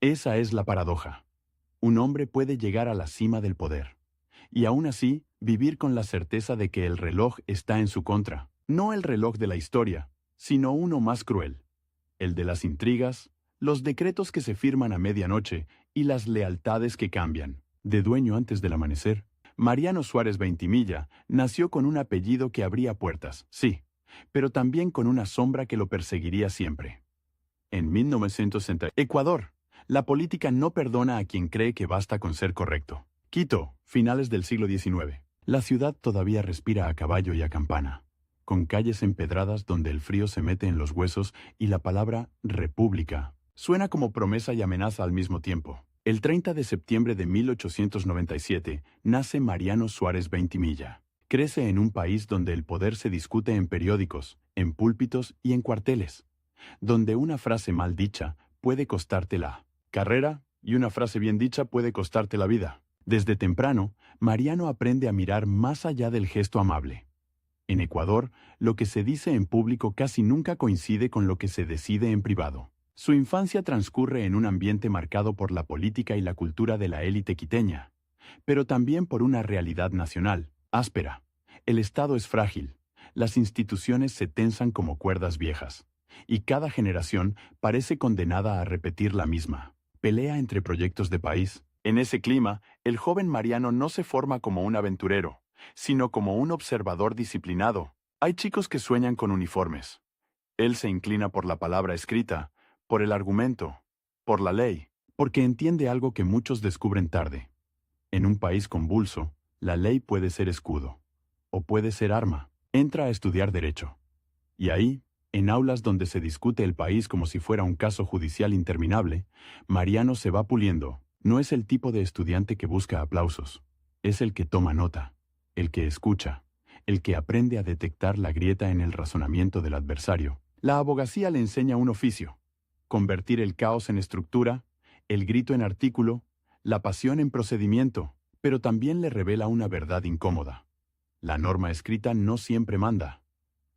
Esa es la paradoja. Un hombre puede llegar a la cima del poder, y aún así vivir con la certeza de que el reloj está en su contra. No el reloj de la historia, sino uno más cruel, el de las intrigas, los decretos que se firman a medianoche y las lealtades que cambian. De dueño antes del amanecer, Mariano Suárez Veintimilla nació con un apellido que abría puertas, sí, pero también con una sombra que lo perseguiría siempre. En 1960, Ecuador. La política no perdona a quien cree que basta con ser correcto. Quito, finales del siglo XIX. La ciudad todavía respira a caballo y a campana, con calles empedradas donde el frío se mete en los huesos y la palabra república suena como promesa y amenaza al mismo tiempo. El 30 de septiembre de 1897 nace Mariano Suárez Veintimilla. Crece en un país donde el poder se discute en periódicos, en púlpitos y en cuarteles, donde una frase mal dicha puede costarte la carrera y una frase bien dicha puede costarte la vida. Desde temprano, Mariano aprende a mirar más allá del gesto amable. En Ecuador, lo que se dice en público casi nunca coincide con lo que se decide en privado. Su infancia transcurre en un ambiente marcado por la política y la cultura de la élite quiteña, pero también por una realidad nacional, áspera. El Estado es frágil, las instituciones se tensan como cuerdas viejas, y cada generación parece condenada a repetir la misma. Pelea entre proyectos de país. En ese clima, el joven Mariano no se forma como un aventurero, sino como un observador disciplinado. Hay chicos que sueñan con uniformes. Él se inclina por la palabra escrita, por el argumento, por la ley, porque entiende algo que muchos descubren tarde. En un país convulso, la ley puede ser escudo, o puede ser arma. Entra a estudiar derecho. Y ahí, en aulas donde se discute el país como si fuera un caso judicial interminable, Mariano se va puliendo. No es el tipo de estudiante que busca aplausos. Es el que toma nota, el que escucha, el que aprende a detectar la grieta en el razonamiento del adversario. La abogacía le enseña un oficio: convertir el caos en estructura, el grito en artículo, la pasión en procedimiento, pero también le revela una verdad incómoda. La norma escrita no siempre manda.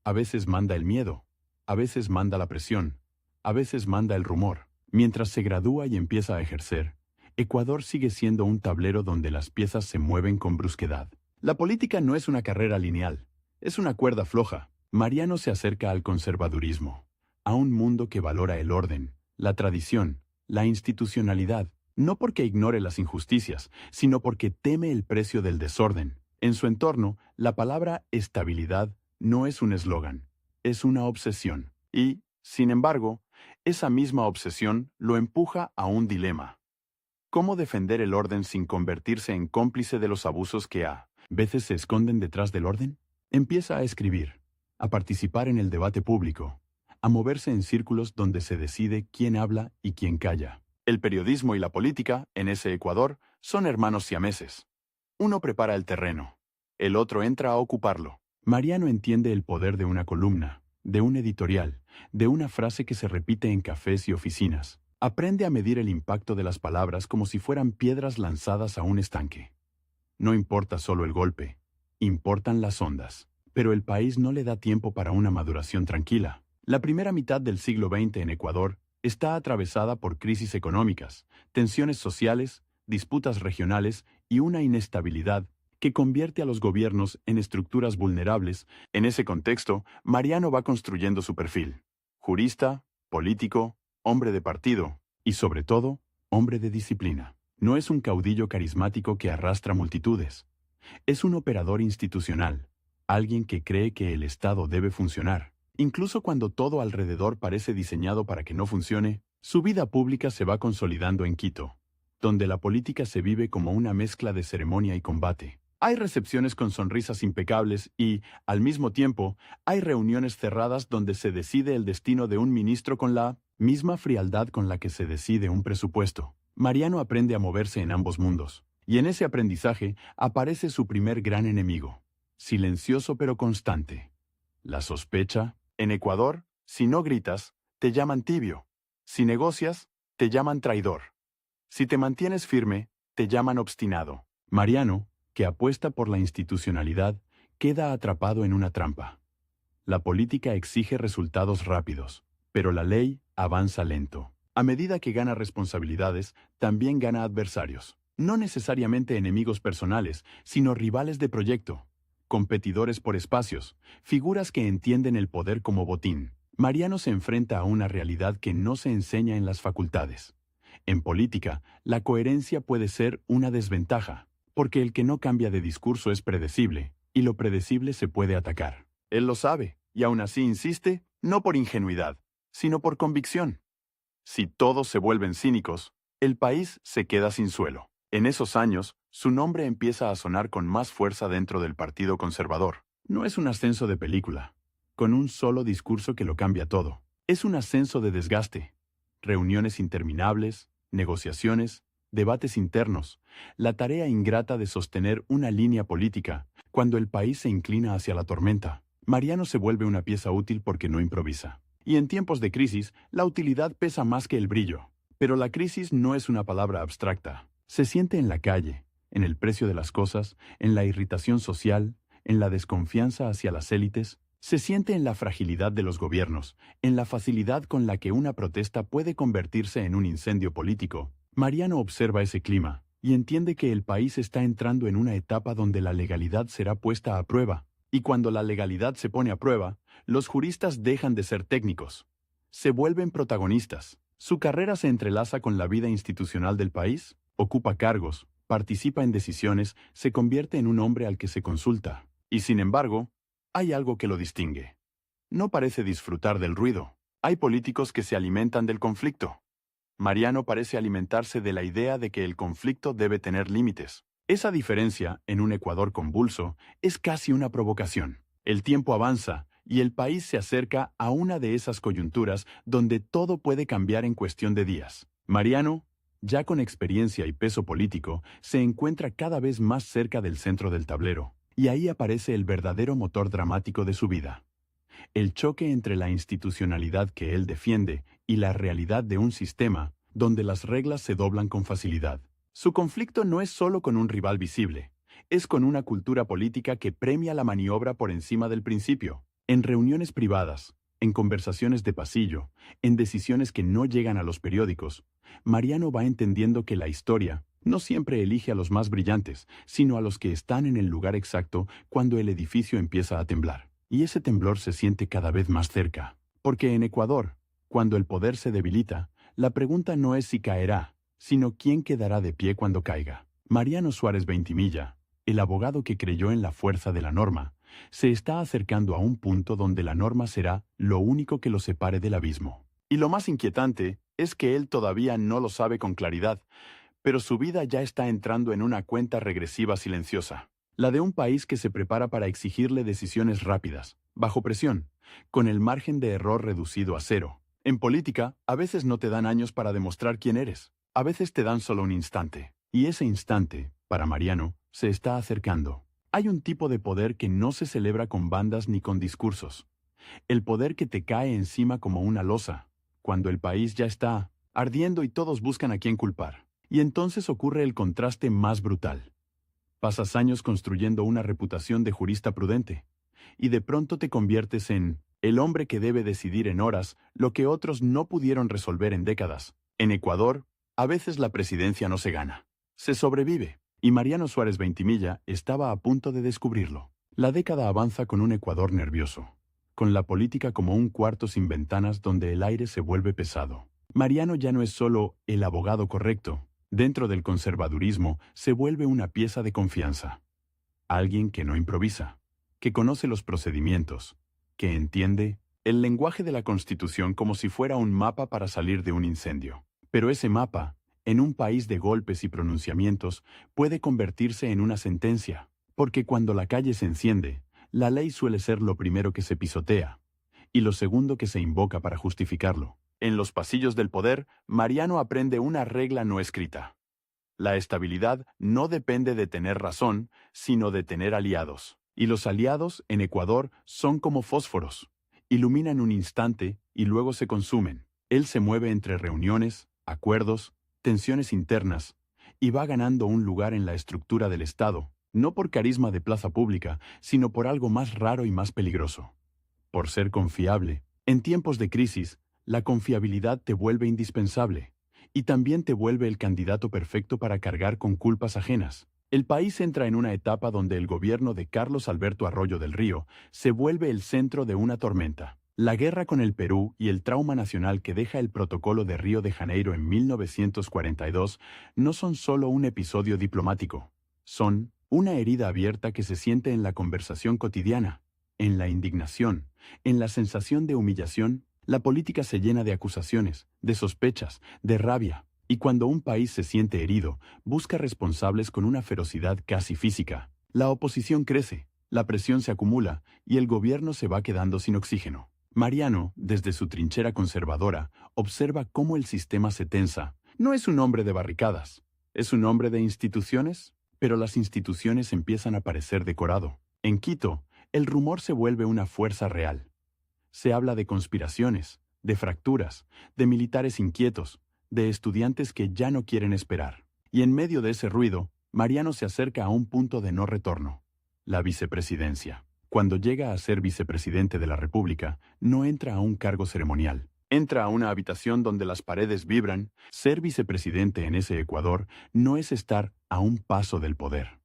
A veces manda el miedo, a veces manda la presión, a veces manda el rumor. Mientras se gradúa y empieza a ejercer, Ecuador sigue siendo un tablero donde las piezas se mueven con brusquedad. La política no es una carrera lineal, es una cuerda floja. Mariano se acerca al conservadurismo, a un mundo que valora el orden, la tradición, la institucionalidad, no porque ignore las injusticias, sino porque teme el precio del desorden. En su entorno, la palabra estabilidad no es un eslogan, es una obsesión. Y, sin embargo, esa misma obsesión lo empuja a un dilema. ¿Cómo defender el orden sin convertirse en cómplice de los abusos que a veces se esconden detrás del orden? Empieza a escribir, a participar en el debate público, a moverse en círculos donde se decide quién habla y quién calla. El periodismo y la política, en ese Ecuador, son hermanos siameses. Uno prepara el terreno, el otro entra a ocuparlo. Mariano entiende el poder de una columna, de un editorial, de una frase que se repite en cafés y oficinas. Aprende a medir el impacto de las palabras como si fueran piedras lanzadas a un estanque. No importa solo el golpe, importan las ondas. Pero el país no le da tiempo para una maduración tranquila. La primera mitad del siglo XX en Ecuador está atravesada por crisis económicas, tensiones sociales, disputas regionales y una inestabilidad que convierte a los gobiernos en estructuras vulnerables. En ese contexto, Mariano va construyendo su perfil: jurista, político, hombre de partido y, sobre todo, hombre de disciplina. No es un caudillo carismático que arrastra multitudes. Es un operador institucional, alguien que cree que el Estado debe funcionar. Incluso cuando todo alrededor parece diseñado para que no funcione, su vida pública se va consolidando en Quito, donde la política se vive como una mezcla de ceremonia y combate. Hay recepciones con sonrisas impecables y, al mismo tiempo, hay reuniones cerradas donde se decide el destino de un ministro con la misma frialdad con la que se decide un presupuesto. Mariano aprende a moverse en ambos mundos, y en ese aprendizaje aparece su primer gran enemigo, silencioso pero constante: la sospecha. En Ecuador, si no gritas, te llaman tibio. Si negocias, te llaman traidor. Si te mantienes firme, te llaman obstinado. Mariano, que apuesta por la institucionalidad, queda atrapado en una trampa. La política exige resultados rápidos, pero la ley avanza lento. A medida que gana responsabilidades, también gana adversarios. No necesariamente enemigos personales, sino rivales de proyecto, competidores por espacios, figuras que entienden el poder como botín. Mariano se enfrenta a una realidad que no se enseña en las facultades. En política, la coherencia puede ser una desventaja, porque el que no cambia de discurso es predecible, y lo predecible se puede atacar. Él lo sabe, y aún así insiste, no por ingenuidad, sino por convicción. Si todos se vuelven cínicos, el país se queda sin suelo. En esos años, su nombre empieza a sonar con más fuerza dentro del Partido Conservador. No es un ascenso de película, con un solo discurso que lo cambia todo. Es un ascenso de desgaste, reuniones interminables, negociaciones, debates internos, la tarea ingrata de sostener una línea política cuando el país se inclina hacia la tormenta. Mariano se vuelve una pieza útil porque no improvisa. Y en tiempos de crisis, la utilidad pesa más que el brillo. Pero la crisis no es una palabra abstracta. Se siente en la calle, en el precio de las cosas, en la irritación social, en la desconfianza hacia las élites. Se siente en la fragilidad de los gobiernos, en la facilidad con la que una protesta puede convertirse en un incendio político. Mariano observa ese clima y entiende que el país está entrando en una etapa donde la legalidad será puesta a prueba. Y cuando la legalidad se pone a prueba, los juristas dejan de ser técnicos. Se vuelven protagonistas. Su carrera se entrelaza con la vida institucional del país, ocupa cargos, participa en decisiones, se convierte en un hombre al que se consulta. Y sin embargo, hay algo que lo distingue. No parece disfrutar del ruido. Hay políticos que se alimentan del conflicto. Mariano parece alimentarse de la idea de que el conflicto debe tener límites. Esa diferencia, en un Ecuador convulso, es casi una provocación. El tiempo avanza y el país se acerca a una de esas coyunturas donde todo puede cambiar en cuestión de días. Mariano, ya con experiencia y peso político, se encuentra cada vez más cerca del centro del tablero, y ahí aparece el verdadero motor dramático de su vida. El choque entre la institucionalidad que él defiende y la realidad de un sistema donde las reglas se doblan con facilidad. Su conflicto no es solo con un rival visible, es con una cultura política que premia la maniobra por encima del principio. En reuniones privadas, en conversaciones de pasillo, en decisiones que no llegan a los periódicos, Mariano va entendiendo que la historia no siempre elige a los más brillantes, sino a los que están en el lugar exacto cuando el edificio empieza a temblar. Y ese temblor se siente cada vez más cerca. Porque en Ecuador, cuando el poder se debilita, la pregunta no es si caerá, sino quién quedará de pie cuando caiga. Mariano Suárez Veintimilla, el abogado que creyó en la fuerza de la norma, se está acercando a un punto donde la norma será lo único que lo separe del abismo. Y lo más inquietante es que él todavía no lo sabe con claridad, pero su vida ya está entrando en una cuenta regresiva silenciosa. La de un país que se prepara para exigirle decisiones rápidas, bajo presión, con el margen de error reducido a cero. En política, a veces no te dan años para demostrar quién eres. A veces te dan solo un instante. Y ese instante, para Mariano, se está acercando. Hay un tipo de poder que no se celebra con bandas ni con discursos. El poder que te cae encima como una losa, cuando el país ya está ardiendo y todos buscan a quién culpar. Y entonces ocurre el contraste más brutal. Pasas años construyendo una reputación de jurista prudente, y de pronto te conviertes en el hombre que debe decidir en horas lo que otros no pudieron resolver en décadas. En Ecuador, a veces la presidencia no se gana. Se sobrevive, y Mariano Suárez Veintimilla estaba a punto de descubrirlo. La década avanza con un Ecuador nervioso, con la política como un cuarto sin ventanas donde el aire se vuelve pesado. Mariano ya no es solo el abogado correcto. Dentro del conservadurismo se vuelve una pieza de confianza. Alguien que no improvisa, que conoce los procedimientos, que entiende el lenguaje de la Constitución como si fuera un mapa para salir de un incendio. Pero ese mapa, en un país de golpes y pronunciamientos, puede convertirse en una sentencia, porque cuando la calle se enciende, la ley suele ser lo primero que se pisotea, y lo segundo que se invoca para justificarlo. En los pasillos del poder, Mariano aprende una regla no escrita. La estabilidad no depende de tener razón, sino de tener aliados. Y los aliados, en Ecuador, son como fósforos. Iluminan un instante y luego se consumen. Él se mueve entre reuniones, acuerdos, tensiones internas, y va ganando un lugar en la estructura del Estado, no por carisma de plaza pública, sino por algo más raro y más peligroso. Por ser confiable. En tiempos de crisis, la confiabilidad te vuelve indispensable, y también te vuelve el candidato perfecto para cargar con culpas ajenas. El país entra en una etapa donde el gobierno de Carlos Alberto Arroyo del Río se vuelve el centro de una tormenta. La guerra con el Perú y el trauma nacional que deja el Protocolo de Río de Janeiro en 1942 no son solo un episodio diplomático, son una herida abierta que se siente en la conversación cotidiana, en la indignación, en la sensación de humillación. La política se llena de acusaciones, de sospechas, de rabia, y cuando un país se siente herido, busca responsables con una ferocidad casi física. La oposición crece, la presión se acumula, y el gobierno se va quedando sin oxígeno. Mariano, desde su trinchera conservadora, observa cómo el sistema se tensa. No es un hombre de barricadas, es un hombre de instituciones, pero las instituciones empiezan a parecer decorado. En Quito, el rumor se vuelve una fuerza real. Se habla de conspiraciones, de fracturas, de militares inquietos, de estudiantes que ya no quieren esperar. Y en medio de ese ruido, Mariano se acerca a un punto de no retorno: la vicepresidencia. Cuando llega a ser vicepresidente de la República, no entra a un cargo ceremonial. Entra a una habitación donde las paredes vibran. Ser vicepresidente en ese Ecuador no es estar a un paso del poder.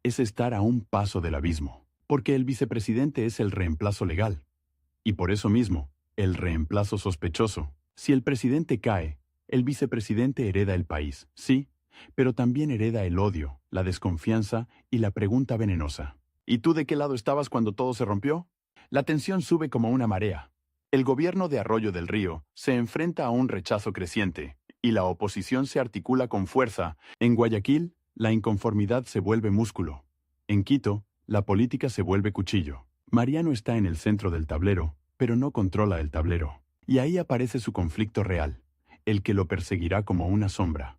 Es estar a un paso del abismo. Porque el vicepresidente es el reemplazo legal. Y por eso mismo, el reemplazo sospechoso. Si el presidente cae, el vicepresidente hereda el país, sí, pero también hereda el odio, la desconfianza y la pregunta venenosa. ¿Y tú de qué lado estabas cuando todo se rompió? La tensión sube como una marea. El gobierno de Arroyo del Río se enfrenta a un rechazo creciente, y la oposición se articula con fuerza. En Guayaquil, la inconformidad se vuelve músculo. En Quito, la política se vuelve cuchillo. Mariano está en el centro del tablero, pero no controla el tablero. Y ahí aparece su conflicto real, el que lo perseguirá como una sombra.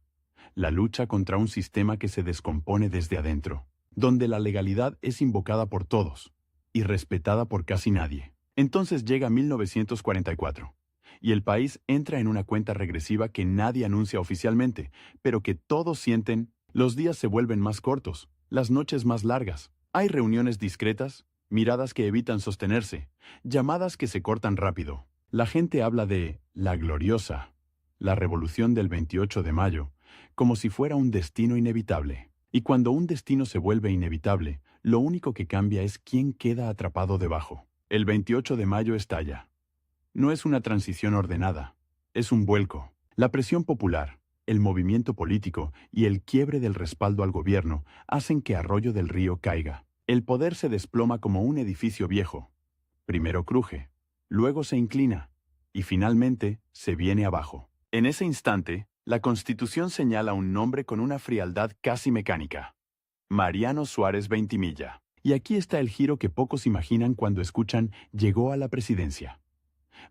La lucha contra un sistema que se descompone desde adentro, donde la legalidad es invocada por todos y respetada por casi nadie. Entonces llega 1944, y el país entra en una cuenta regresiva que nadie anuncia oficialmente, pero que todos sienten. Los días se vuelven más cortos, las noches más largas. Hay reuniones discretas, miradas que evitan sostenerse, llamadas que se cortan rápido. La gente habla de la gloriosa, la revolución del 28 de mayo, como si fuera un destino inevitable. Y cuando un destino se vuelve inevitable, lo único que cambia es quién queda atrapado debajo. El 28 de mayo estalla. No es una transición ordenada, es un vuelco. La presión popular, el movimiento político y el quiebre del respaldo al gobierno hacen que Arroyo del Río caiga. El poder se desploma como un edificio viejo. Primero cruje, luego se inclina, y finalmente se viene abajo. En ese instante, la Constitución señala un nombre con una frialdad casi mecánica: Mariano Suárez Veintimilla. Y aquí está el giro que pocos imaginan cuando escuchan «llegó a la presidencia».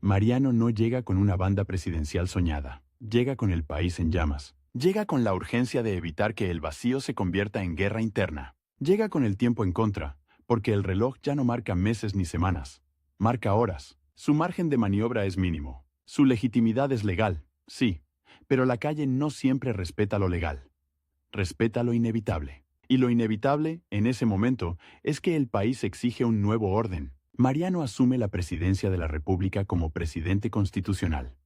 Mariano no llega con una banda presidencial soñada, llega con el país en llamas, llega con la urgencia de evitar que el vacío se convierta en guerra interna, llega con el tiempo en contra, porque el reloj ya no marca meses ni semanas, marca horas. Su margen de maniobra es mínimo, su legitimidad es legal, sí, pero la calle no siempre respeta lo legal, respeta lo inevitable. Y lo inevitable, en ese momento, es que el país exige un nuevo orden. Mariano asume la presidencia de la República como presidente constitucional.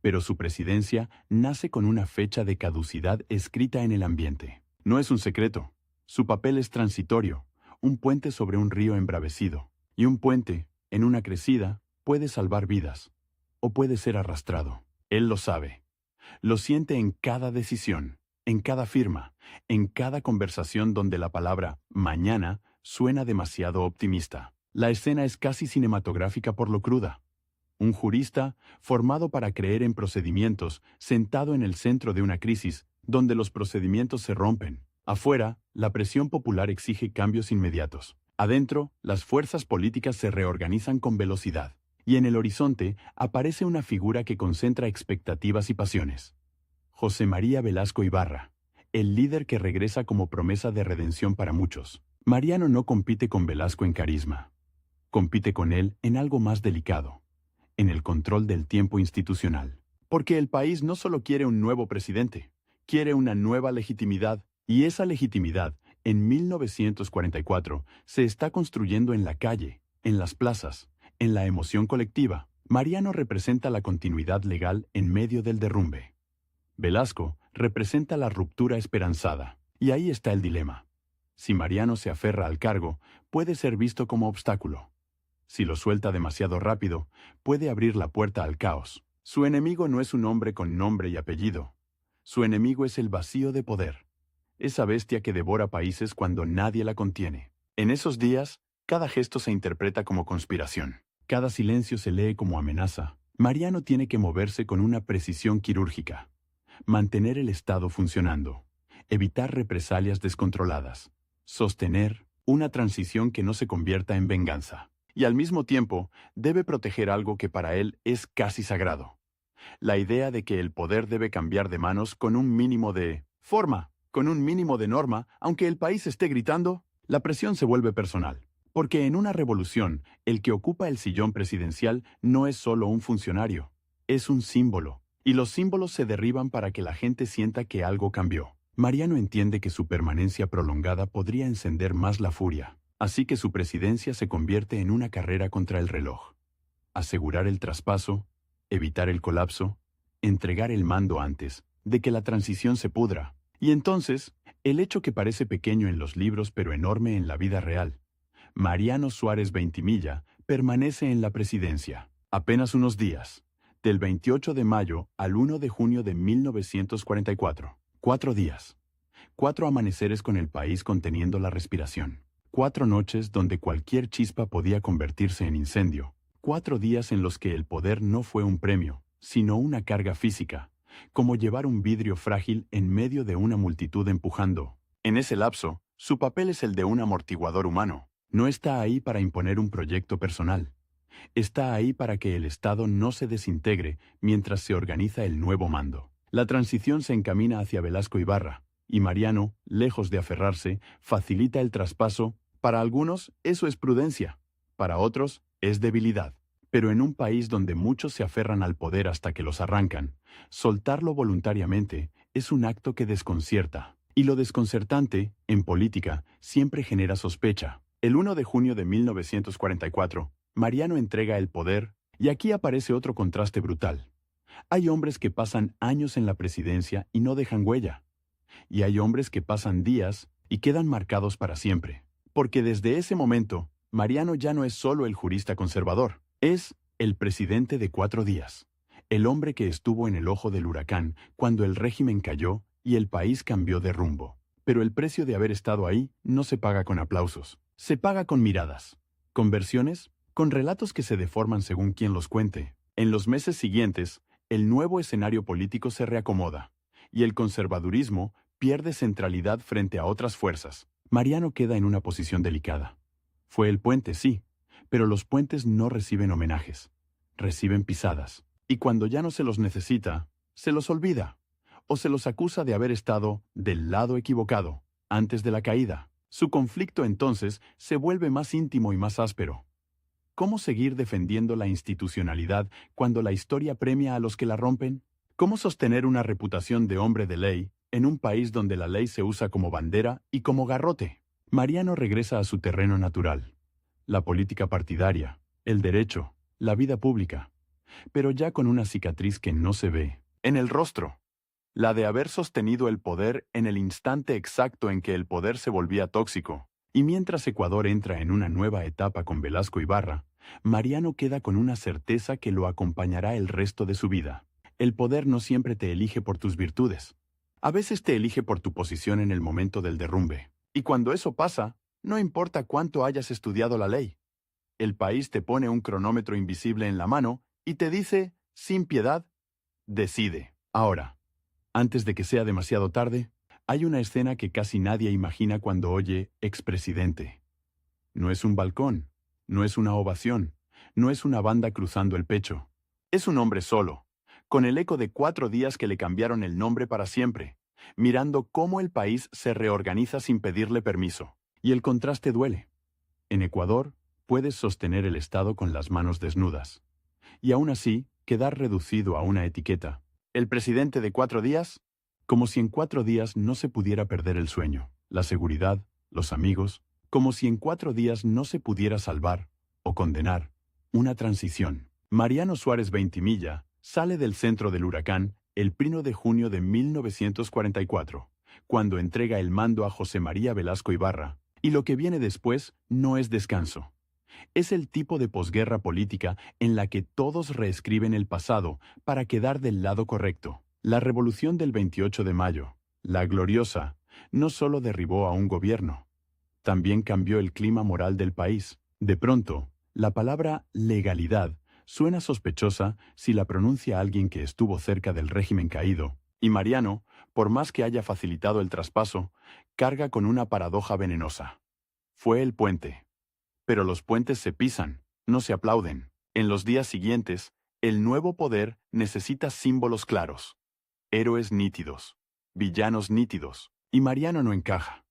Pero su presidencia nace con una fecha de caducidad escrita en el ambiente. No es un secreto. Su papel es transitorio, un puente sobre un río embravecido. Y un puente, en una crecida, puede salvar vidas, o puede ser arrastrado. Él lo sabe. Lo siente en cada decisión, en cada firma, en cada conversación donde la palabra mañana suena demasiado optimista. La escena es casi cinematográfica por lo cruda. Un jurista, formado para creer en procedimientos, sentado en el centro de una crisis, donde los procedimientos se rompen. Afuera, la presión popular exige cambios inmediatos. Adentro, las fuerzas políticas se reorganizan con velocidad. Y en el horizonte aparece una figura que concentra expectativas y pasiones. José María Velasco Ibarra, el líder que regresa como promesa de redención para muchos. Mariano no compite con Velasco en carisma. Compite con él en algo más delicado, en el control del tiempo institucional. Porque el país no solo quiere un nuevo presidente, quiere una nueva legitimidad, y esa legitimidad, en 1944, se está construyendo en la calle, en las plazas, en la emoción colectiva. Mariano representa la continuidad legal en medio del derrumbe. Velasco representa la ruptura esperanzada. Y ahí está el dilema. Si Mariano se aferra al cargo, puede ser visto como obstáculo. Si lo suelta demasiado rápido, puede abrir la puerta al caos. Su enemigo no es un hombre con nombre y apellido. Su enemigo es el vacío de poder. Esa bestia que devora países cuando nadie la contiene. En esos días, cada gesto se interpreta como conspiración. Cada silencio se lee como amenaza. Mariano tiene que moverse con una precisión quirúrgica. Mantener el Estado funcionando. Evitar represalias descontroladas. Sostener una transición que no se convierta en venganza. Y al mismo tiempo, debe proteger algo que para él es casi sagrado. La idea de que el poder debe cambiar de manos con un mínimo de forma, con un mínimo de norma, aunque el país esté gritando, la presión se vuelve personal. Porque en una revolución, el que ocupa el sillón presidencial no es solo un funcionario, es un símbolo. Y los símbolos se derriban para que la gente sienta que algo cambió. Mariano entiende que su permanencia prolongada podría encender más la furia. Así que su presidencia se convierte en una carrera contra el reloj. Asegurar el traspaso, evitar el colapso, entregar el mando antes de que la transición se pudra. Y entonces, el hecho que parece pequeño en los libros pero enorme en la vida real. Mariano Suárez Veintimilla permanece en la presidencia. Apenas unos días, del 28 de mayo al 1 de junio de 1944. 4 días. 4 amaneceres con el país conteniendo la respiración. 4 noches donde cualquier chispa podía convertirse en incendio. 4 días en los que el poder no fue un premio, sino una carga física, como llevar un vidrio frágil en medio de una multitud empujando. En ese lapso, su papel es el de un amortiguador humano. No está ahí para imponer un proyecto personal. Está ahí para que el Estado no se desintegre mientras se organiza el nuevo mando. La transición se encamina hacia Velasco Ibarra, y Mariano, lejos de aferrarse, facilita el traspaso. Para algunos, eso es prudencia. Para otros, es debilidad. Pero en un país donde muchos se aferran al poder hasta que los arrancan, soltarlo voluntariamente es un acto que desconcierta. Y lo desconcertante, en política, siempre genera sospecha. El 1 de junio de 1944, Mariano entrega el poder, y aquí aparece otro contraste brutal. Hay hombres que pasan años en la presidencia y no dejan huella. Y hay hombres que pasan días y quedan marcados para siempre. Porque desde ese momento, Mariano ya no es solo el jurista conservador, es el presidente de 4 días. El hombre que estuvo en el ojo del huracán cuando el régimen cayó y el país cambió de rumbo. Pero el precio de haber estado ahí no se paga con aplausos. Se paga con miradas, con versiones, con relatos que se deforman según quien los cuente. En los meses siguientes, el nuevo escenario político se reacomoda, y el conservadurismo pierde centralidad frente a otras fuerzas. Mariano queda en una posición delicada. Fue el puente, sí, pero los puentes no reciben homenajes, reciben pisadas. Y cuando ya no se los necesita, se los olvida, o se los acusa de haber estado del lado equivocado, antes de la caída. Su conflicto entonces se vuelve más íntimo y más áspero. ¿Cómo seguir defendiendo la institucionalidad cuando la historia premia a los que la rompen? ¿Cómo sostener una reputación de hombre de ley en un país donde la ley se usa como bandera y como garrote? Mariano regresa a su terreno natural, la política partidaria, el derecho, la vida pública, pero ya con una cicatriz que no se ve en el rostro. La de haber sostenido el poder en el instante exacto en que el poder se volvía tóxico. Y mientras Ecuador entra en una nueva etapa con Velasco Ibarra, Mariano queda con una certeza que lo acompañará el resto de su vida. El poder no siempre te elige por tus virtudes. A veces te elige por tu posición en el momento del derrumbe. Y cuando eso pasa, no importa cuánto hayas estudiado la ley. El país te pone un cronómetro invisible en la mano y te dice, sin piedad, decide. Ahora, antes de que sea demasiado tarde, hay una escena que casi nadie imagina cuando oye expresidente. No es un balcón, no es una ovación, no es una banda cruzando el pecho. Es un hombre solo, con el eco de 4 días que le cambiaron el nombre para siempre, mirando cómo el país se reorganiza sin pedirle permiso. Y el contraste duele. En Ecuador, puedes sostener el Estado con las manos desnudas. Y aún así, quedar reducido a una etiqueta. ¿El presidente de 4 días? Como si en 4 días no se pudiera perder el sueño, la seguridad, los amigos, como si en 4 días no se pudiera salvar, o condenar, una transición. Mariano Suárez Veintimilla sale del centro del huracán el 1 de junio de 1944, cuando entrega el mando a José María Velasco Ibarra, y lo que viene después no es descanso. Es el tipo de posguerra política en la que todos reescriben el pasado para quedar del lado correcto. La revolución del 28 de mayo, la gloriosa, no solo derribó a un gobierno, también cambió el clima moral del país. De pronto, la palabra legalidad suena sospechosa si la pronuncia alguien que estuvo cerca del régimen caído, y Mariano, por más que haya facilitado el traspaso, carga con una paradoja venenosa. Fue el puente. Pero los puentes se pisan, no se aplauden. En los días siguientes, el nuevo poder necesita símbolos claros, héroes nítidos, villanos nítidos, y Mariano no encaja.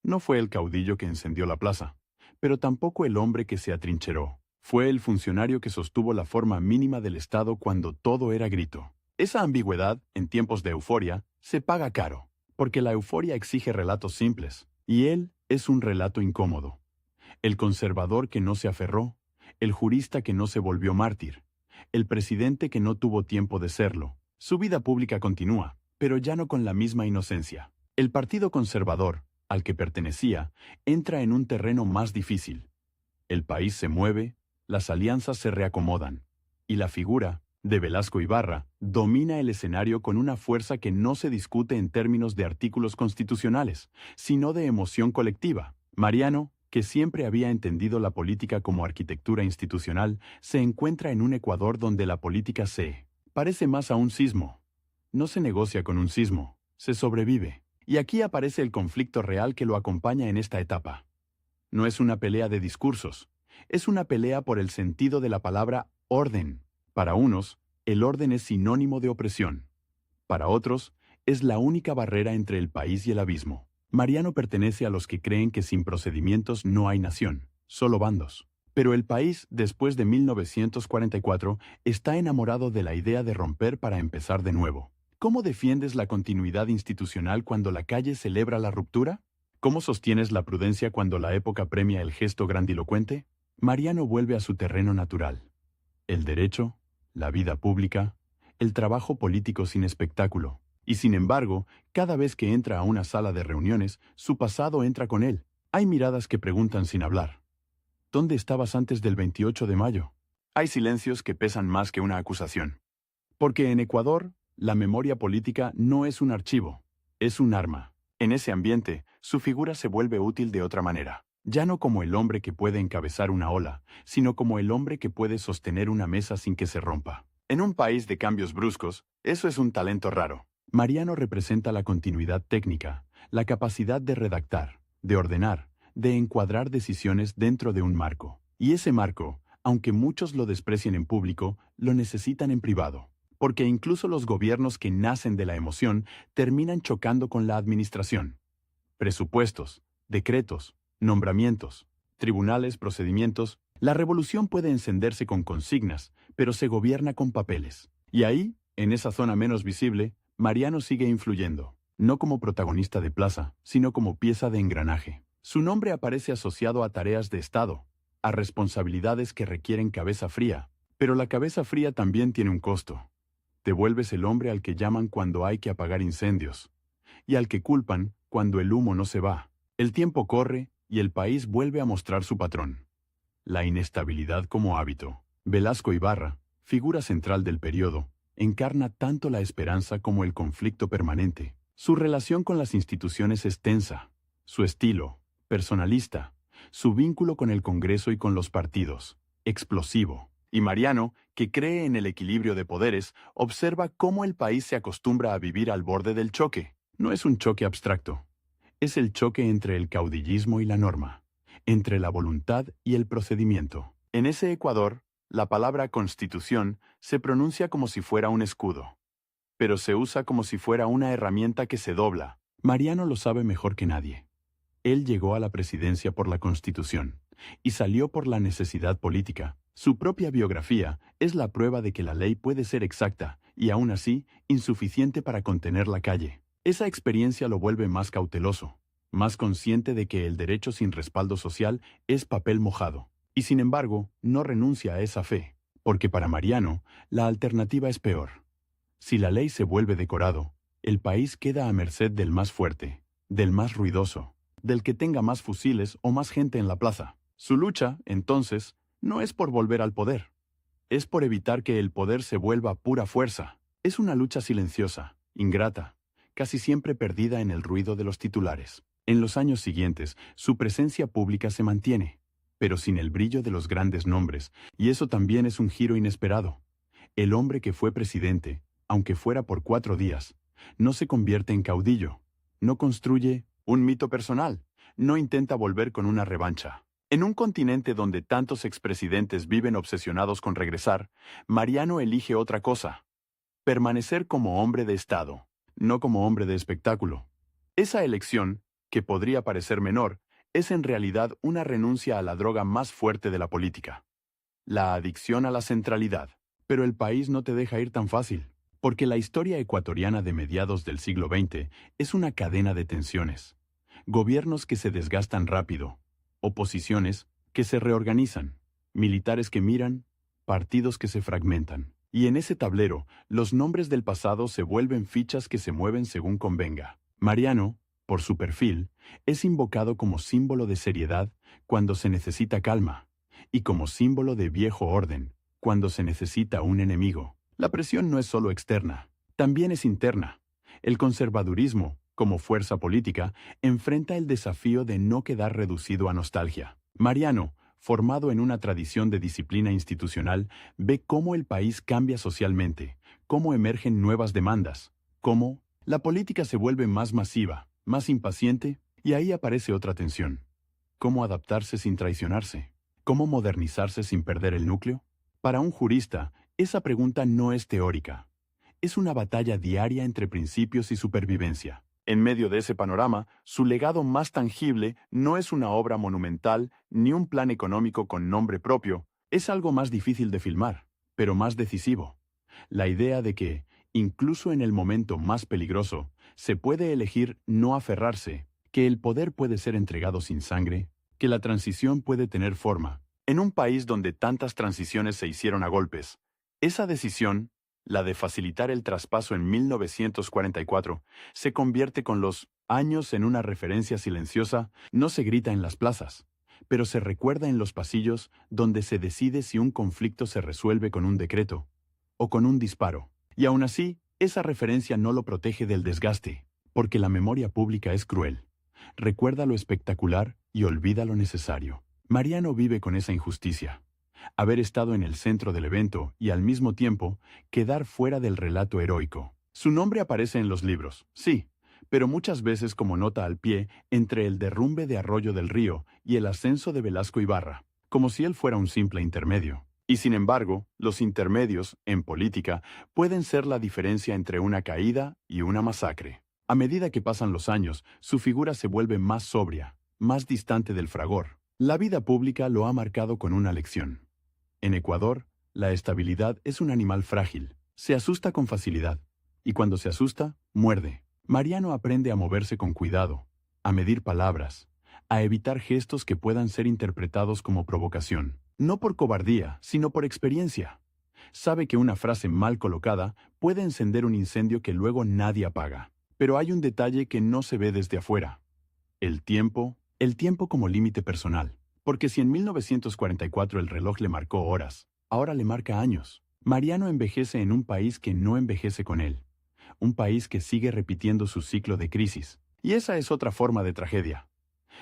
No fue el caudillo que encendió la plaza, pero tampoco el hombre que se atrincheró. Fue el funcionario que sostuvo la forma mínima del Estado cuando todo era grito. Esa ambigüedad, en tiempos de euforia, se paga caro, porque la euforia exige relatos simples, y él es un relato incómodo. El conservador que no se aferró, el jurista que no se volvió mártir, el presidente que no tuvo tiempo de serlo. Su vida pública continúa, pero ya no con la misma inocencia. El Partido Conservador, al que pertenecía, entra en un terreno más difícil. El país se mueve, las alianzas se reacomodan, y la figura de Velasco Ibarra domina el escenario con una fuerza que no se discute en términos de artículos constitucionales, sino de emoción colectiva. Mariano, que siempre había entendido la política como arquitectura institucional, se encuentra en un Ecuador donde la política se parece más a un sismo. No se negocia con un sismo, se sobrevive. Y aquí aparece el conflicto real que lo acompaña en esta etapa. No es una pelea de discursos, es una pelea por el sentido de la palabra orden. Para unos, el orden es sinónimo de opresión. Para otros, es la única barrera entre el país y el abismo. Mariano pertenece a los que creen que sin procedimientos no hay nación, solo bandos. Pero el país, después de 1944, está enamorado de la idea de romper para empezar de nuevo. ¿Cómo defiendes la continuidad institucional cuando la calle celebra la ruptura? ¿Cómo sostienes la prudencia cuando la época premia el gesto grandilocuente? Mariano vuelve a su terreno natural. El derecho, la vida pública, el trabajo político sin espectáculo. Y sin embargo, cada vez que entra a una sala de reuniones, su pasado entra con él. Hay miradas que preguntan sin hablar. ¿Dónde estabas antes del 28 de mayo? Hay silencios que pesan más que una acusación. Porque en Ecuador, la memoria política no es un archivo, es un arma. En ese ambiente, su figura se vuelve útil de otra manera. Ya no como el hombre que puede encabezar una ola, sino como el hombre que puede sostener una mesa sin que se rompa. En un país de cambios bruscos, eso es un talento raro. Mariano representa la continuidad técnica, la capacidad de redactar, de ordenar, de encuadrar decisiones dentro de un marco. Y ese marco, aunque muchos lo desprecien en público, lo necesitan en privado. Porque incluso los gobiernos que nacen de la emoción terminan chocando con la administración. Presupuestos, decretos, nombramientos, tribunales, procedimientos. La revolución puede encenderse con consignas, pero se gobierna con papeles. Y ahí, en esa zona menos visible, Mariano sigue influyendo, no como protagonista de plaza, sino como pieza de engranaje. Su nombre aparece asociado a tareas de Estado, a responsabilidades que requieren cabeza fría. Pero la cabeza fría también tiene un costo. Te vuelves el hombre al que llaman cuando hay que apagar incendios, y al que culpan cuando el humo no se va. El tiempo corre y el país vuelve a mostrar su patrón. La inestabilidad como hábito. Velasco Ibarra, figura central del periodo, encarna tanto la esperanza como el conflicto permanente. Su relación con las instituciones es tensa, su estilo, personalista, su vínculo con el Congreso y con los partidos, explosivo. Y Mariano, que cree en el equilibrio de poderes, observa cómo el país se acostumbra a vivir al borde del choque. No es un choque abstracto, es el choque entre el caudillismo y la norma, entre la voluntad y el procedimiento. En ese Ecuador, la palabra constitución se pronuncia como si fuera un escudo, pero se usa como si fuera una herramienta que se dobla. Mariano lo sabe mejor que nadie. Él llegó a la presidencia por la Constitución y salió por la necesidad política. Su propia biografía es la prueba de que la ley puede ser exacta y aún así insuficiente para contener la calle. Esa experiencia lo vuelve más cauteloso, más consciente de que el derecho sin respaldo social es papel mojado. Y sin embargo, no renuncia a esa fe. Porque para Mariano, la alternativa es peor. Si la ley se vuelve decorado, el país queda a merced del más fuerte, del más ruidoso, del que tenga más fusiles o más gente en la plaza. Su lucha, entonces, no es por volver al poder. Es por evitar que el poder se vuelva pura fuerza. Es una lucha silenciosa, ingrata, casi siempre perdida en el ruido de los titulares. En los años siguientes, su presencia pública se mantiene, pero sin el brillo de los grandes nombres, y eso también es un giro inesperado. El hombre que fue presidente, aunque fuera por 4 días, no se convierte en caudillo, no construye un mito personal, no intenta volver con una revancha. En un continente donde tantos expresidentes viven obsesionados con regresar, Mariano elige otra cosa: permanecer como hombre de Estado, no como hombre de espectáculo. Esa elección, que podría parecer menor, es en realidad una renuncia a la droga más fuerte de la política: la adicción a la centralidad. Pero el país no te deja ir tan fácil, porque la historia ecuatoriana de mediados del siglo XX es una cadena de tensiones. Gobiernos que se desgastan rápido, oposiciones que se reorganizan, militares que miran, partidos que se fragmentan. Y en ese tablero, los nombres del pasado se vuelven fichas que se mueven según convenga. Mariano, por su perfil, es invocado como símbolo de seriedad cuando se necesita calma, y como símbolo de viejo orden cuando se necesita un enemigo. La presión no es solo externa, también es interna. El conservadurismo, como fuerza política, enfrenta el desafío de no quedar reducido a nostalgia. Mariano, formado en una tradición de disciplina institucional, ve cómo el país cambia socialmente, cómo emergen nuevas demandas, cómo la política se vuelve más masiva, más impaciente, y ahí aparece otra tensión. ¿Cómo adaptarse sin traicionarse? ¿Cómo modernizarse sin perder el núcleo? Para un jurista, esa pregunta no es teórica. Es una batalla diaria entre principios y supervivencia. En medio de ese panorama, su legado más tangible no es una obra monumental ni un plan económico con nombre propio. Es algo más difícil de filmar, pero más decisivo. La idea de que, incluso en el momento más peligroso, se puede elegir no aferrarse, que el poder puede ser entregado sin sangre, que la transición puede tener forma. En un país donde tantas transiciones se hicieron a golpes, esa decisión, la de facilitar el traspaso en 1944, se convierte con los años en una referencia silenciosa. No se grita en las plazas, pero se recuerda en los pasillos donde se decide si un conflicto se resuelve con un decreto o con un disparo. Y aún así, esa referencia no lo protege del desgaste, porque la memoria pública es cruel. Recuerda lo espectacular y olvida lo necesario. Mariano vive con esa injusticia. Haber estado en el centro del evento y al mismo tiempo quedar fuera del relato heroico. Su nombre aparece en los libros, sí, pero muchas veces como nota al pie entre el derrumbe de Arroyo del Río y el ascenso de Velasco Ibarra, como si él fuera un simple intermedio. Y sin embargo, los intermedios, en política, pueden ser la diferencia entre una caída y una masacre. A medida que pasan los años, su figura se vuelve más sobria, más distante del fragor. La vida pública lo ha marcado con una lección. En Ecuador, la estabilidad es un animal frágil. Se asusta con facilidad. Y cuando se asusta, muerde. Mariano aprende a moverse con cuidado, a medir palabras, a evitar gestos que puedan ser interpretados como provocación. No por cobardía, sino por experiencia. Sabe que una frase mal colocada puede encender un incendio que luego nadie apaga. Pero hay un detalle que no se ve desde afuera. El tiempo como límite personal. Porque si en 1944 el reloj le marcó horas, ahora le marca años. Mariano envejece en un país que no envejece con él. Un país que sigue repitiendo su ciclo de crisis. Y esa es otra forma de tragedia.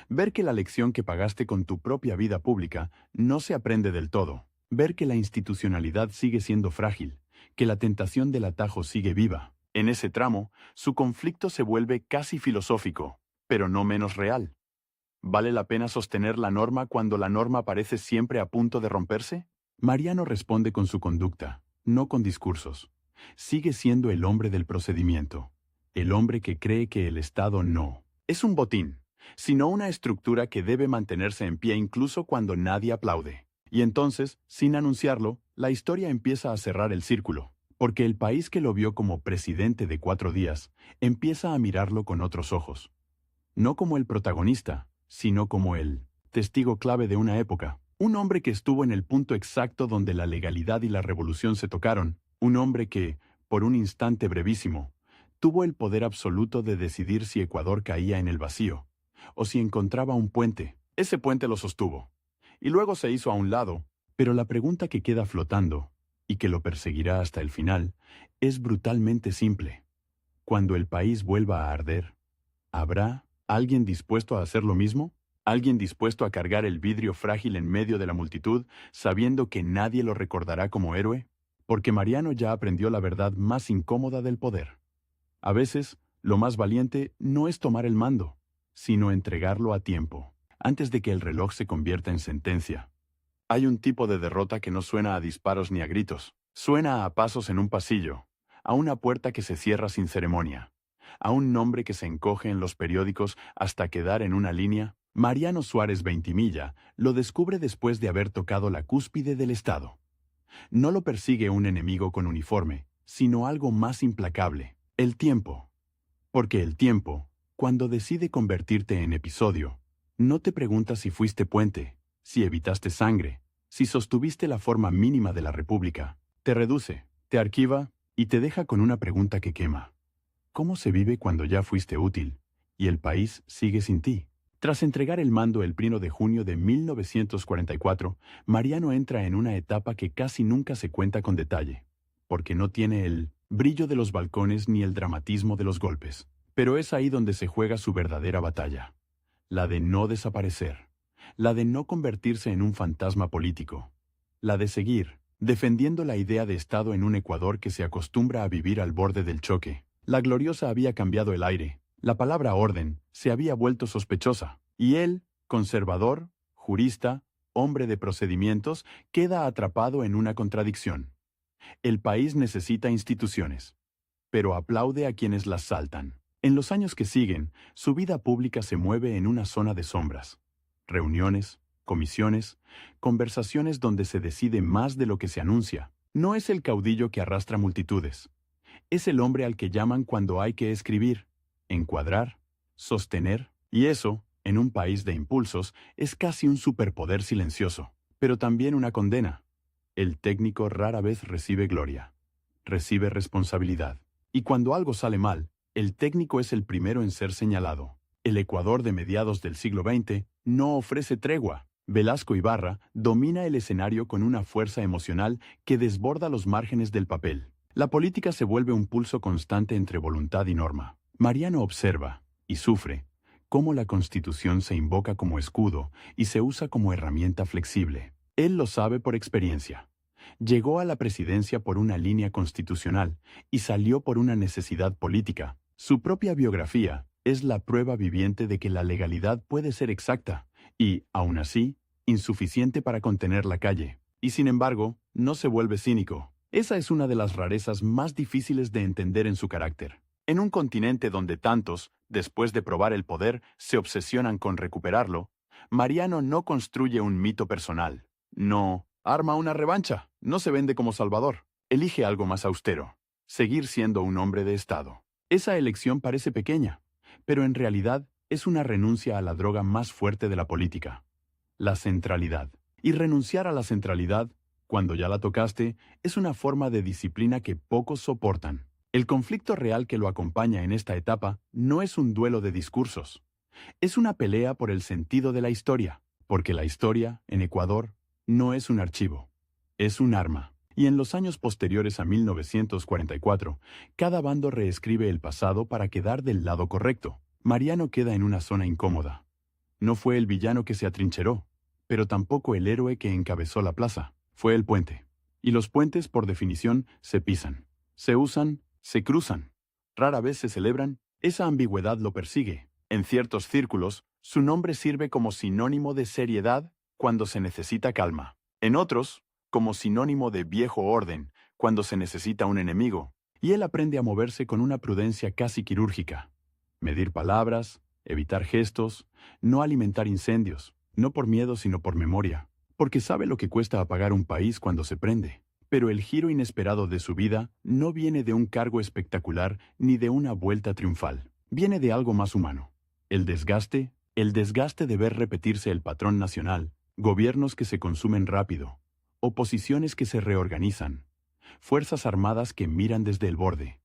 Ver que la lección que pagaste con tu propia vida pública no se aprende del todo. Ver que la institucionalidad sigue siendo frágil, que la tentación del atajo sigue viva. En ese tramo, su conflicto se vuelve casi filosófico, pero no menos real. ¿Vale la pena sostener la norma cuando la norma parece siempre a punto de romperse? Mariano responde con su conducta, no con discursos. Sigue siendo el hombre del procedimiento, el hombre que cree que el Estado no es un botín, sino una estructura que debe mantenerse en pie incluso cuando nadie aplaude. Y entonces, sin anunciarlo, la historia empieza a cerrar el círculo, porque el país que lo vio como presidente de 4 días empieza a mirarlo con otros ojos. No como el protagonista, sino como el testigo clave de una época. Un hombre que estuvo en el punto exacto donde la legalidad y la revolución se tocaron. Un hombre que, por un instante brevísimo, tuvo el poder absoluto de decidir si Ecuador caía en el vacío, o si encontraba un puente. Ese puente lo sostuvo. Y luego se hizo a un lado. Pero la pregunta que queda flotando, y que lo perseguirá hasta el final, es brutalmente simple. Cuando el país vuelva a arder, ¿habrá alguien dispuesto a hacer lo mismo? ¿Alguien dispuesto a cargar el vidrio frágil en medio de la multitud, sabiendo que nadie lo recordará como héroe? Porque Mariano ya aprendió la verdad más incómoda del poder. A veces, lo más valiente no es tomar el mando, sino entregarlo a tiempo, antes de que el reloj se convierta en sentencia. Hay un tipo de derrota que no suena a disparos ni a gritos. Suena a pasos en un pasillo, a una puerta que se cierra sin ceremonia, a un nombre que se encoge en los periódicos hasta quedar en una línea. Mariano Suárez Veintimilla lo descubre después de haber tocado la cúspide del Estado. No lo persigue un enemigo con uniforme, sino algo más implacable, el tiempo. Porque el tiempo, cuando decide convertirte en episodio, no te pregunta si fuiste puente, si evitaste sangre, si sostuviste la forma mínima de la República. Te reduce, te arquiva y te deja con una pregunta que quema. ¿Cómo se vive cuando ya fuiste útil y el país sigue sin ti? Tras entregar el mando el 1 de junio de 1944, Mariano entra en una etapa que casi nunca se cuenta con detalle, porque no tiene el brillo de los balcones ni el dramatismo de los golpes. Pero es ahí donde se juega su verdadera batalla, la de no desaparecer, la de no convertirse en un fantasma político, la de seguir defendiendo la idea de Estado en un Ecuador que se acostumbra a vivir al borde del choque. La gloriosa había cambiado el aire. La palabra orden se había vuelto sospechosa, y él, conservador, jurista, hombre de procedimientos, queda atrapado en una contradicción. El país necesita instituciones, pero aplaude a quienes las saltan. En los años que siguen, su vida pública se mueve en una zona de sombras. Reuniones, comisiones, conversaciones donde se decide más de lo que se anuncia. No es el caudillo que arrastra multitudes. Es el hombre al que llaman cuando hay que escribir, encuadrar, sostener, y eso, en un país de impulsos, es casi un superpoder silencioso, pero también una condena. El técnico rara vez recibe gloria, recibe responsabilidad. Y cuando algo sale mal, el técnico es el primero en ser señalado. El Ecuador de mediados del siglo XX no ofrece tregua. Velasco Ibarra domina el escenario con una fuerza emocional que desborda los márgenes del papel. La política se vuelve un pulso constante entre voluntad y norma. Mariano observa, y sufre, cómo la Constitución se invoca como escudo y se usa como herramienta flexible. Él lo sabe por experiencia. Llegó a la presidencia por una línea constitucional y salió por una necesidad política. Su propia biografía es la prueba viviente de que la legalidad puede ser exacta y, aún así, insuficiente para contener la calle. Y sin embargo, no se vuelve cínico. Esa es una de las rarezas más difíciles de entender en su carácter. En un continente donde tantos, después de probar el poder, se obsesionan con recuperarlo, Mariano no construye un mito personal. No arma una revancha, no se vende como salvador. Elige algo más austero: seguir siendo un hombre de Estado. Esa elección parece pequeña, pero en realidad es una renuncia a la droga más fuerte de la política: la centralidad. Y renunciar a la centralidad, cuando ya la tocaste, es una forma de disciplina que pocos soportan. El conflicto real que lo acompaña en esta etapa no es un duelo de discursos. Es una pelea por el sentido de la historia, porque la historia, en Ecuador, no es un archivo, es un arma. Y en los años posteriores a 1944, cada bando reescribe el pasado para quedar del lado correcto. Mariano queda en una zona incómoda. No fue el villano que se atrincheró, pero tampoco el héroe que encabezó la plaza. Fue el puente. Y los puentes, por definición, se pisan, se usan, se cruzan. Rara vez se celebran. Esa ambigüedad lo persigue. En ciertos círculos, su nombre sirve como sinónimo de seriedad cuando se necesita calma. En otros, como sinónimo de viejo orden cuando se necesita un enemigo. Y él aprende a moverse con una prudencia casi quirúrgica. Medir palabras, evitar gestos, no alimentar incendios, no por miedo sino por memoria, porque sabe lo que cuesta apagar un país cuando se prende. Pero el giro inesperado de su vida no viene de un cargo espectacular ni de una vuelta triunfal. Viene de algo más humano. El desgaste de ver repetirse el patrón nacional, gobiernos que se consumen rápido, oposiciones que se reorganizan, fuerzas armadas que miran desde el borde,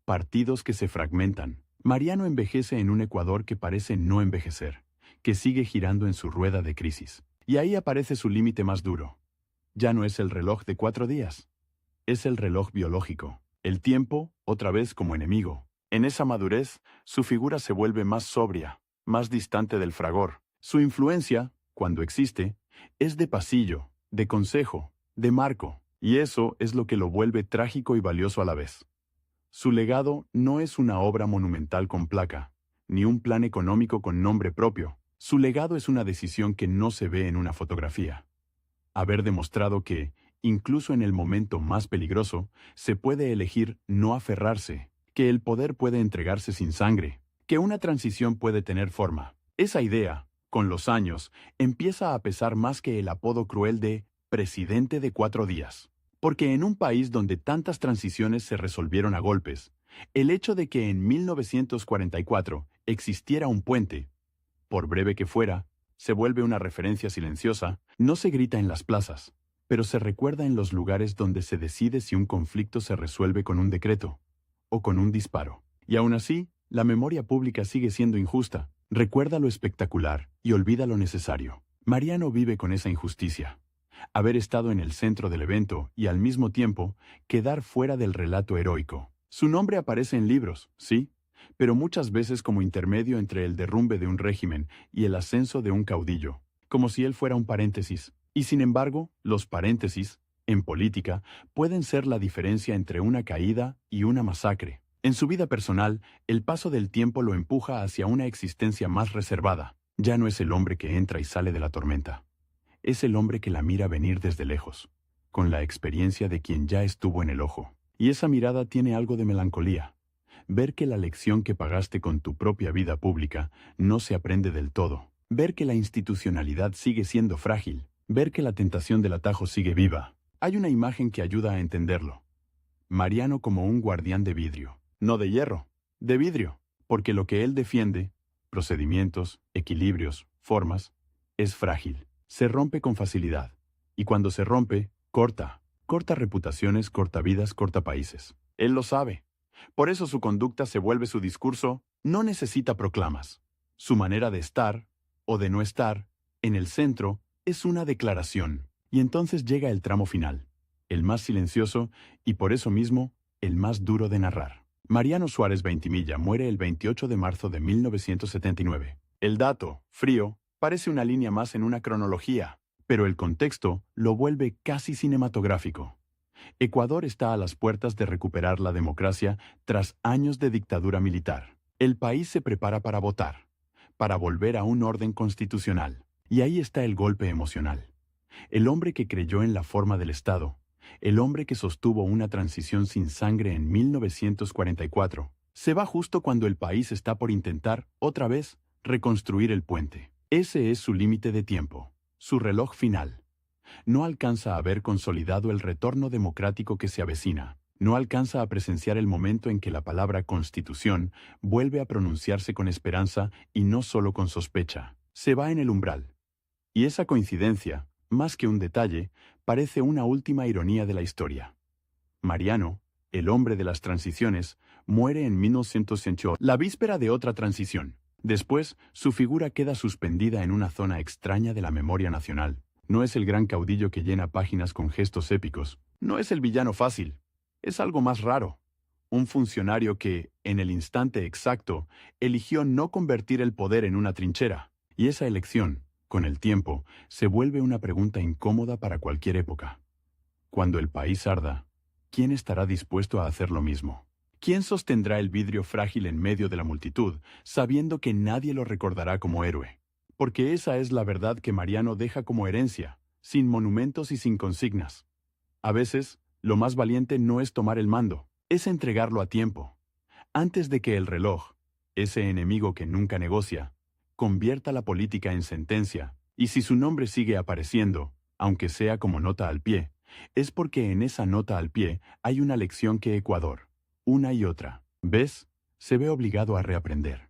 partidos que se fragmentan. Mariano envejece en un Ecuador que parece no envejecer, que sigue girando en su rueda de crisis. Y ahí aparece su límite más duro. Ya no es el reloj de 4 días, es el reloj biológico. El tiempo, otra vez como enemigo. En esa madurez, su figura se vuelve más sobria, más distante del fragor. Su influencia, cuando existe, es de pasillo, de consejo, de marco, y eso es lo que lo vuelve trágico y valioso a la vez. Su legado no es una obra monumental con placa, ni un plan económico con nombre propio. Su legado es una decisión que no se ve en una fotografía. Haber demostrado que, incluso en el momento más peligroso, se puede elegir no aferrarse, que el poder puede entregarse sin sangre, que una transición puede tener forma. Esa idea, con los años, empieza a pesar más que el apodo cruel de presidente de 4 días. Porque en un país donde tantas transiciones se resolvieron a golpes, el hecho de que en 1944 existiera un puente, por breve que fuera, se vuelve una referencia silenciosa, no se grita en las plazas, pero se recuerda en los lugares donde se decide si un conflicto se resuelve con un decreto o con un disparo. Y aún así, la memoria pública sigue siendo injusta. Recuerda lo espectacular y olvida lo necesario. Mariano vive con esa injusticia. Haber estado en el centro del evento y al mismo tiempo quedar fuera del relato heroico. Su nombre aparece en libros, sí, pero muchas veces como intermedio entre el derrumbe de un régimen y el ascenso de un caudillo, como si él fuera un paréntesis. Y sin embargo, los paréntesis, en política, pueden ser la diferencia entre una caída y una masacre. En su vida personal, el paso del tiempo lo empuja hacia una existencia más reservada. Ya no es el hombre que entra y sale de la tormenta. Es el hombre que la mira venir desde lejos, con la experiencia de quien ya estuvo en el ojo. Y esa mirada tiene algo de melancolía. Ver que la lección que pagaste con tu propia vida pública no se aprende del todo. Ver que la institucionalidad sigue siendo frágil. Ver que la tentación del atajo sigue viva. Hay una imagen que ayuda a entenderlo. Mariano como un guardián de vidrio. No de hierro, de vidrio. Porque lo que él defiende, procedimientos, equilibrios, formas, es frágil. Se rompe con facilidad. Y cuando se rompe, corta. Corta reputaciones, corta vidas, corta países. Él lo sabe. Por eso su conducta se vuelve su discurso, no necesita proclamas. Su manera de estar, o de no estar, en el centro, es una declaración. Y entonces llega el tramo final, el más silencioso y por eso mismo, el más duro de narrar. Mariano Suárez Veintimilla muere el 28 de marzo de 1979. El dato, frío, parece una línea más en una cronología, pero el contexto lo vuelve casi cinematográfico. Ecuador está a las puertas de recuperar la democracia tras años de dictadura militar. El país se prepara para votar, para volver a un orden constitucional. Y ahí está el golpe emocional. El hombre que creyó en la forma del Estado, el hombre que sostuvo una transición sin sangre en 1944, se va justo cuando el país está por intentar, otra vez, reconstruir el puente. Ese es su límite de tiempo, su reloj final. No alcanza a ver consolidado el retorno democrático que se avecina. No alcanza a presenciar el momento en que la palabra Constitución vuelve a pronunciarse con esperanza y no solo con sospecha. Se va en el umbral. Y esa coincidencia, más que un detalle, parece una última ironía de la historia. Mariano, el hombre de las transiciones, muere en 1908, la víspera de otra transición. Después, su figura queda suspendida en una zona extraña de la memoria nacional. No es el gran caudillo que llena páginas con gestos épicos. No es el villano fácil. Es algo más raro. Un funcionario que, en el instante exacto, eligió no convertir el poder en una trinchera. Y esa elección, con el tiempo, se vuelve una pregunta incómoda para cualquier época. Cuando el país arda, ¿quién estará dispuesto a hacer lo mismo? ¿Quién sostendrá el vidrio frágil en medio de la multitud, sabiendo que nadie lo recordará como héroe? Porque esa es la verdad que Mariano deja como herencia, sin monumentos y sin consignas. A veces, lo más valiente no es tomar el mando, es entregarlo a tiempo, antes de que el reloj, ese enemigo que nunca negocia, convierta la política en sentencia, y si su nombre sigue apareciendo, aunque sea como nota al pie, es porque en esa nota al pie hay una lección que Ecuador, una y otra vez, se ve obligado a reaprender.